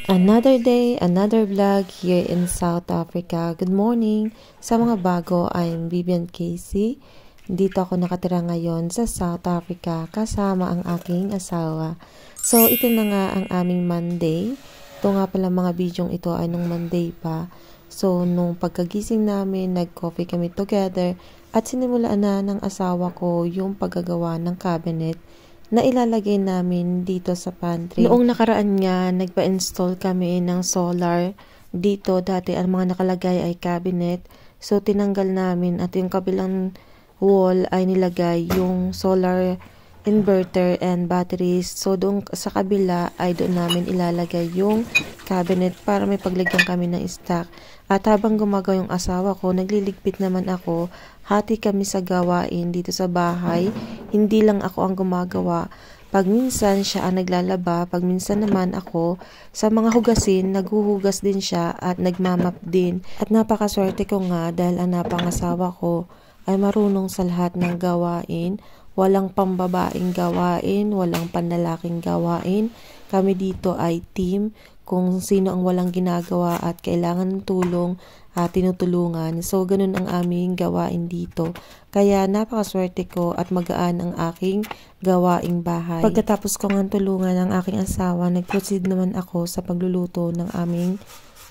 Another day, another vlog here in South Africa. Good morning! Sa mga bago, I'm Vivian Casey. Dito ako nakatira ngayon sa South Africa kasama ang aking asawa. So, ito na nga ang aming Monday. Ito nga pala mga bidyong ito ay nung Monday pa. So, nung pagkagising namin, nag-coffee kami together at sinimulaan na ng asawa ko yung paggagawa ng cabinet na ilalagay namin dito sa pantry. Noong nakaraan nga, nagpa-install kami ng solar dito. Dati ang mga nakalagay ay cabinet. So, tinanggal namin at yung kabilang wall ay nilagay yung solar inverter and batteries. So, doon sa kabila ay doon namin ilalagay yung cabinet para may paglagyan kami ng stock. At habang gumagawa yung asawa ko, nagliligpit naman ako. Hati kami sa gawain dito sa bahay. Hindi lang ako ang gumagawa. Pag minsan siya ang naglalaba, pag minsan naman ako sa mga hugasin, naghuhugas din siya at nagmamap din. At napakaswerte ko nga dahil ang napangasawa ko ay marunong sa lahat ng gawain. Walang pambabaing gawain, walang panlalaking gawain. Kami dito ay team. Kung sino ang walang ginagawa at kailangan ng tulong, tinutulungan. So, ganun ang aming gawain dito. Kaya napakaswerte ko at magaan ang aking gawaing bahay. Pagkatapos ko nga tulungan ang aking asawa, nag-proceed naman ako sa pagluluto ng aming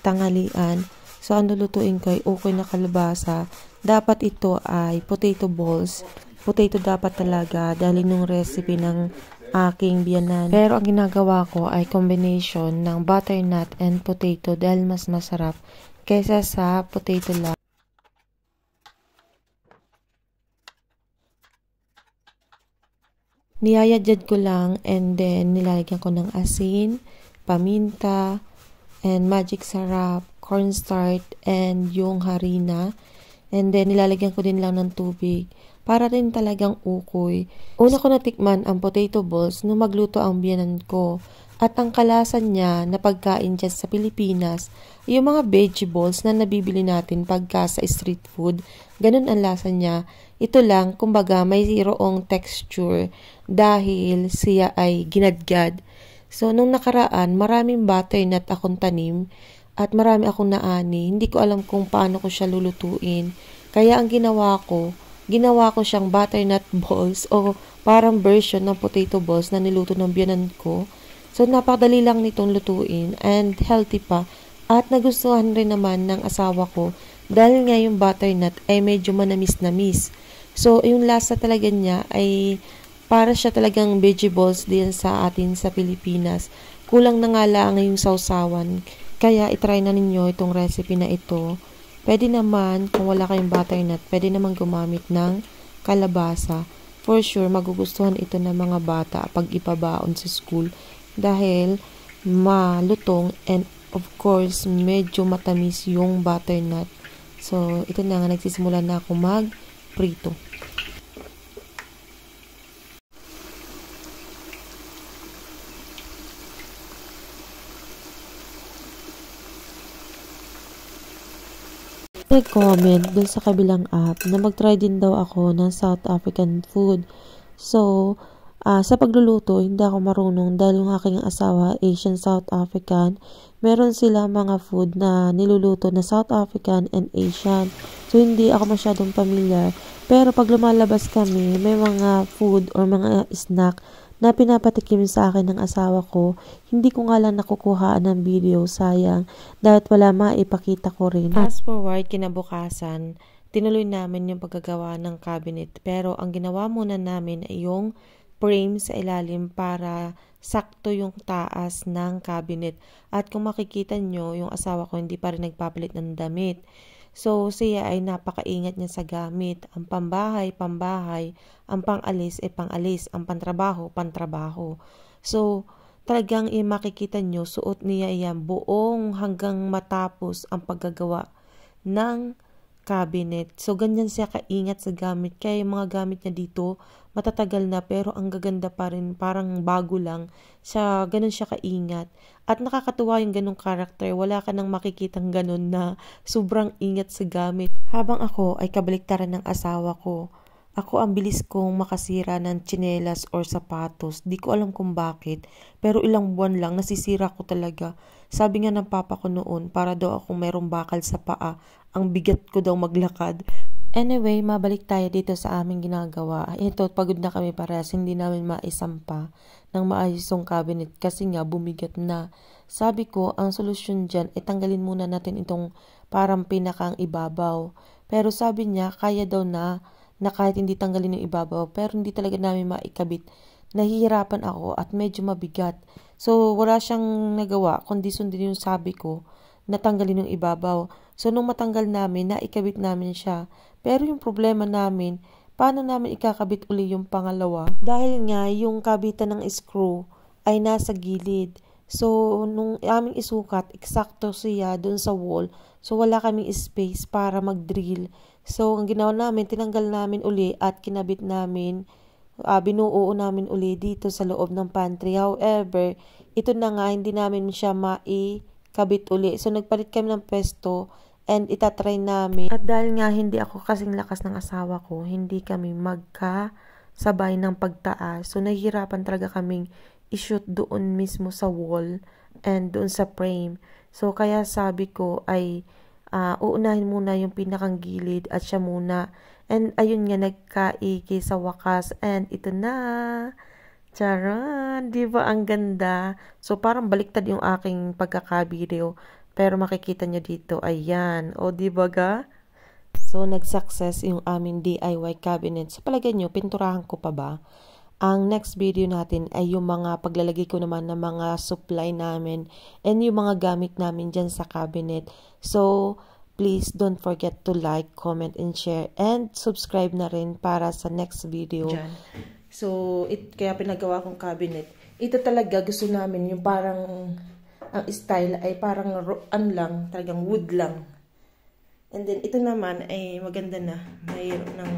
tanghalian. So, ang lulutuin ko ay ukoy na kalabasa. Dapat ito ay potato balls. Potato dapat talaga dahil nung recipe ng aking biyanan. Pero ang ginagawa ko ay combination ng butternut and potato dahil mas masarap kaysa sa potato lang. Niyayadjad ko lang and then nilalagyan ko ng asin, paminta, and magic sarap, cornstarch, and yung harina. And then nilalagyan ko din lang ng tubig para rin talagang ukoy. Una ko natikman ang potato balls nung magluto ang biyanan ko. At ang kalasan niya na pagkain dyan sa Pilipinas, yung mga vegetables na nabibili natin pagka sa street food, ganun ang lasa niya. Ito lang, kumbaga may zerong texture dahil siya ay ginadgad. So, nung nakaraan, maraming butternut akong tanim at marami akong naani. Hindi ko alam kung paano ko siya lulutuin. Kaya ang ginawa ko siyang butternut balls o parang version ng potato balls na niluto ng biyanan ko. So, napakadali lang nitong lutuin and healthy pa. At nagustuhan rin naman ng asawa ko dahil nga yung butternut ay medyo manamis-namis. So, yung lasa talaga niya ay para siya talagang vegetables din sa atin sa Pilipinas. Kulang na nga lang yung sausawan. Kaya itry na ninyo itong recipe na ito. Pwede naman, kung wala kayong butternut, pwede naman gumamit ng kalabasa. For sure, magugustuhan ito ng mga bata pag ipabaon sa school. Dahil malutong and of course, medyo matamis yung butternut. So, ito na nga, nagsisimula na ako mag-prito. Nag-comment dun sa kabilang app na mag-try din daw ako ng South African food. So, sa pagluluto, hindi ako marunong dahil yung aking asawa, Asian South African. Meron sila mga food na niluluto na South African and Asian. So, hindi ako masyadong familiar. Pero pag lumalabas kami, may mga food or mga snack na pinapatikim sa akin ng asawa ko. Hindi ko nga lang nakukuhaan ng video, sayang, dahil wala maipakita ko rin. Fast forward, kinabukasan, tinuloy namin yung paggagawa ng cabinet. Pero ang ginawa muna namin ay yung frame sa ilalim para sakto yung taas ng cabinet. At kung makikita nyo, yung asawa ko hindi pa rin nagpapalit ng damit. So, siya ay napakaingat niya sa gamit. Ang pambahay, pambahay. Ang pangalis ay pangalis. Ang pantrabaho, pantrabaho. So, talagang makikita nyo, suot niya yan buong hanggang matapos ang paggagawa ng cabinet. So, ganyan siya kaingat sa gamit. Kaya yung mga gamit niya dito, matatagal na pero ang gaganda pa rin. Parang bago lang. Ganun siya kaingat. At nakakatuwa yung ganung karakter. Wala ka nang makikitang ganun na sobrang ingat sa gamit. Habang ako ay kabaliktaran ng asawa ko. Ako ang bilis kong makasira ng tsinelas or sapatos. Di ko alam kung bakit. Pero ilang buwan lang, nasisira ko talaga. Sabi nga ng papa ko noon, para daw akong merong bakal sa paa. Ang bigat ko daw maglakad. Anyway, mabalik tayo dito sa aming ginagawa. Ito, pagod na kami parehas. Hindi namin maisampa ng maayos yung cabinet kasi nga bumigat na. Sabi ko, ang solusyon dyan, tanggalin muna natin itong parang pinakang ibabaw. Pero sabi niya, kaya daw na kahit hindi tanggalin yung ibabaw, pero hindi talaga namin maikabit. Nahihirapan ako at medyo mabigat. So, wala siyang nagawa, kundi sundin yung sabi ko, natanggalin yung ibabaw. So, nung matanggal namin, naikabit namin siya. Pero yung problema namin, paano namin ikakabit uli yung pangalawa? Dahil nga, yung kabitan ng screw ay nasa gilid. So, nung aming isukat, eksakto siya dun sa wall. So, wala kaming space para mag-drill. So, ang ginawa namin, tinanggal namin uli at kinabit namin, binuo namin uli dito sa loob ng pantry. However, ito na nga, hindi namin siya maikabit uli. So, nagpalit kami ng pwesto and itatry namin. At dahil nga hindi ako kasing lakas ng asawa ko, hindi kami magkasabay ng pagtaas. So, nahihirapan talaga kaming i-shoot doon mismo sa wall and doon sa frame. So, kaya sabi ko ay uunahin muna yung pinakang gilid at siya muna. And ayun nga, nagkaigi sa wakas. And ito na. Charan! Di ba ang ganda? So, parang baliktad yung aking pagkakavideo. Pero makikita nyo dito, ayan. O, di ba ga? So, nag-success yung aming DIY cabinet. Sa palagay nyo, pinturahan ko pa ba? Ang next video natin ay yung mga paglalagay ko naman ng mga supply namin and yung mga gamit namin dyan sa cabinet. So, please don't forget to like, comment, and share. And subscribe na rin para sa next video. Dyan. So, kaya pinagawa kong cabinet. Ito talaga gusto namin yung parang, ang style ay parang lang, talagang wood lang. And then, ito naman ay maganda na. Mayroon ng...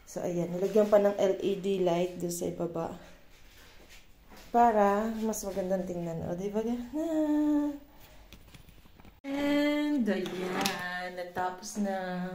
So, ayan. Nilagyan pa ng LED light doon sa ibaba. Para mas magandang tingnan. O, diba? And, ayan. Natapos na.